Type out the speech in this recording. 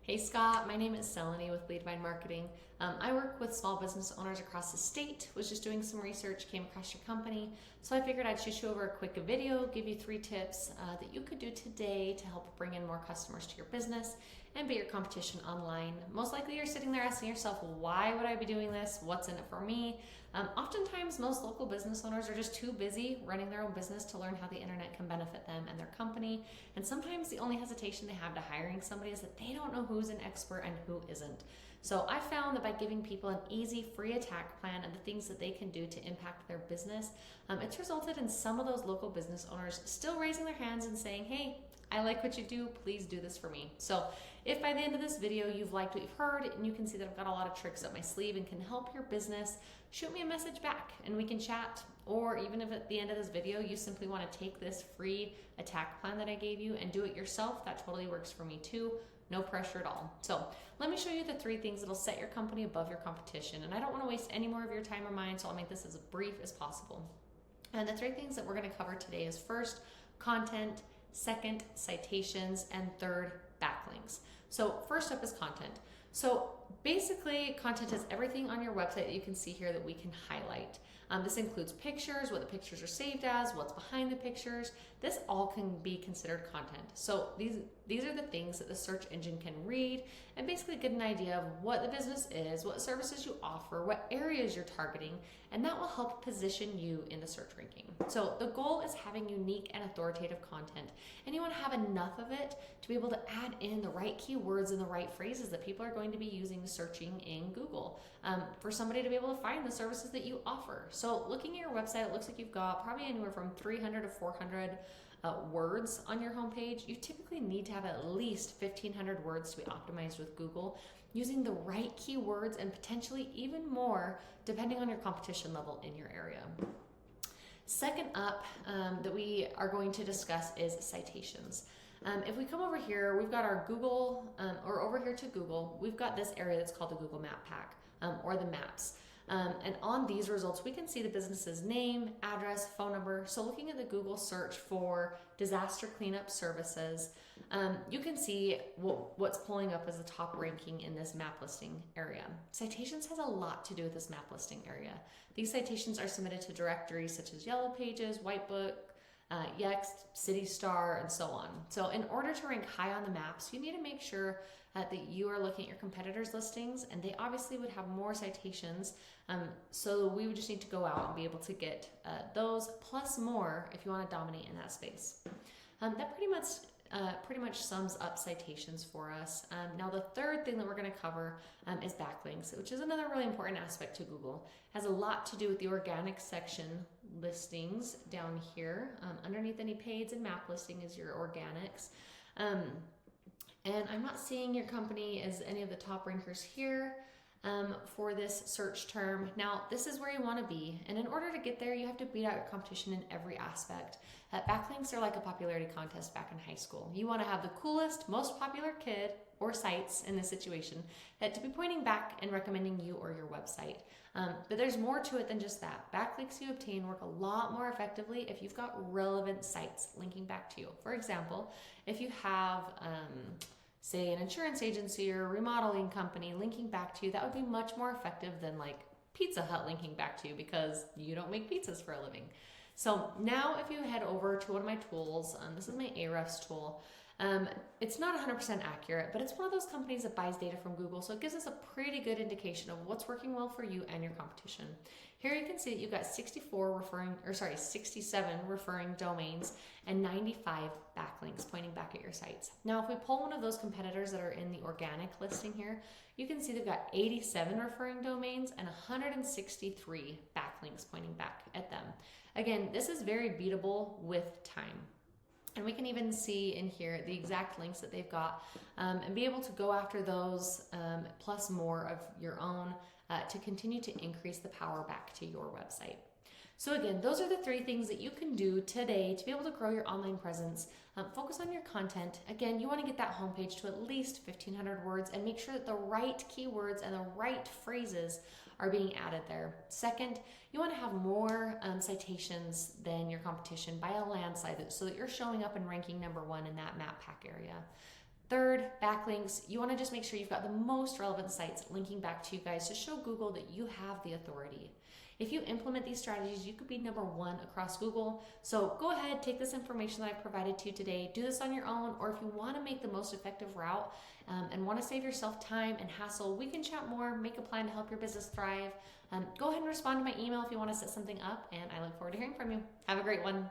Hey Scott, my name is Selene with Leadvine Marketing. I work with small business owners across the state. Was just doing some research, came across your company, so I figured I'd shoot you over a quick video, give you 3 tips that you could do today to help bring in more customers to your business and beat your competition online. Most likely you're sitting there asking yourself, why would I be doing this? What's in it for me? Oftentimes, most local business owners are just too busy running their own business to learn how the internet can benefit them and their company. And sometimes the only hesitation they have to hiring somebody is that they don't know who's an expert and who isn't. So I found that by giving people an easy, free attack plan and the things that they can do to impact their business, it's resulted in some of those local business owners still raising their hands and saying, hey, I like what you do, please do this for me. So if by the end of this video you've liked what you've heard and you can see that I've got a lot of tricks up my sleeve and can help your business, shoot me a message back and we can chat. Or even if at the end of this video you simply want to take this free attack plan that I gave you and do it yourself, that totally works for me too. No pressure at all. So let me show you the 3 things that'll set your company above your competition. And I don't want to waste any more of your time or mine, so I'll make this as brief as possible. And the 3 things that we're going to cover today is first, content, second, citations, and third, backlinks. So first up is content. So basically, content is everything on your website that you can see here that we can highlight. This includes pictures, what the pictures are saved as, what's behind the pictures. This all can be considered content. So these are the things that the search engine can read and basically get an idea of what the business is, what services you offer, what areas you're targeting, and that will help position you in the search ranking. So the goal is having unique and authoritative content, and you want to have enough of it to be able to add in the right keywords and the right phrases that people are going to be using searching in Google for somebody to be able to find the services that you offer. So looking at your website, it looks like you've got probably anywhere from 300 to 400 words on your homepage. You typically need to have at least 1,500 words to be optimized with Google using the right keywords and potentially even more depending on your competition level in your area. Second up that we are going to discuss is citations. If we come over here, we've got our Google, or over here to Google, we've got this area that's called the Google Map Pack, or the maps. And on these results, we can see the business's name, address, phone number. So looking at the Google search for disaster cleanup services, you can see what's pulling up as the top ranking in this map listing area. Citations has a lot to do with this map listing area. These citations are submitted to directories such as Yellow Pages, Whitebook, Yext, CityStar, and so on. So in order to rank high on the maps, you need to make sure that you are looking at your competitors' listings, and they obviously would have more citations. So we would just need to go out and be able to get those plus more if you want to dominate in that space. That pretty much sums up citations for us. Now the third thing that we're going to cover is backlinks, which is another really important aspect to Google. It has a lot to do with the organic section listings down here. Underneath any page and map listing is your organics. And I'm not seeing your company as any of the top rankers here for this search term. Now, this is where you want to be, and in order to get there, you have to beat out your competition in every aspect. Backlinks are like a popularity contest back in high school. You want to have the coolest, most popular kid or sites in this situation to be pointing back and recommending you or your website. But there's more to it than just that. Backlinks you obtain work a lot more effectively if you've got relevant sites linking back to you. For example, if you have say an insurance agency or a remodeling company linking back to you, that would be much more effective than like Pizza Hut linking back to you because you don't make pizzas for a living. So now if you head over to one of my tools, this is my Ahrefs tool. It's not 100% accurate, but it's one of those companies that buys data from Google, so it gives us a pretty good indication of what's working well for you and your competition. Here you can see that you've got 67 referring domains and 95 backlinks pointing back at your sites. Now, if we pull one of those competitors that are in the organic listing here, you can see they've got 87 referring domains and 163 backlinks pointing back at them. Again, this is very beatable with time. And we can even see in here the exact links that they've got and be able to go after those plus more of your own to continue to increase the power back to your website. So again, those are the 3 things that you can do today to be able to grow your online presence. Focus on your content. Again, you want to get that homepage to at least 1,500 words and make sure that the right keywords and the right phrases are being added there. Second, you want to have more citations than your competition by a landslide so that you're showing up and ranking #1 in that map pack area. Third, backlinks. You want to just make sure you've got the most relevant sites linking back to you guys to show Google that you have the authority. If you implement these strategies, you could be number one across Google. So go ahead, take this information that I've provided to you today, do this on your own, or if you want to make the most effective route and want to save yourself time and hassle, we can chat more, make a plan to help your business thrive. Go ahead and respond to my email if you want to set something up, and I look forward to hearing from you. Have a great one.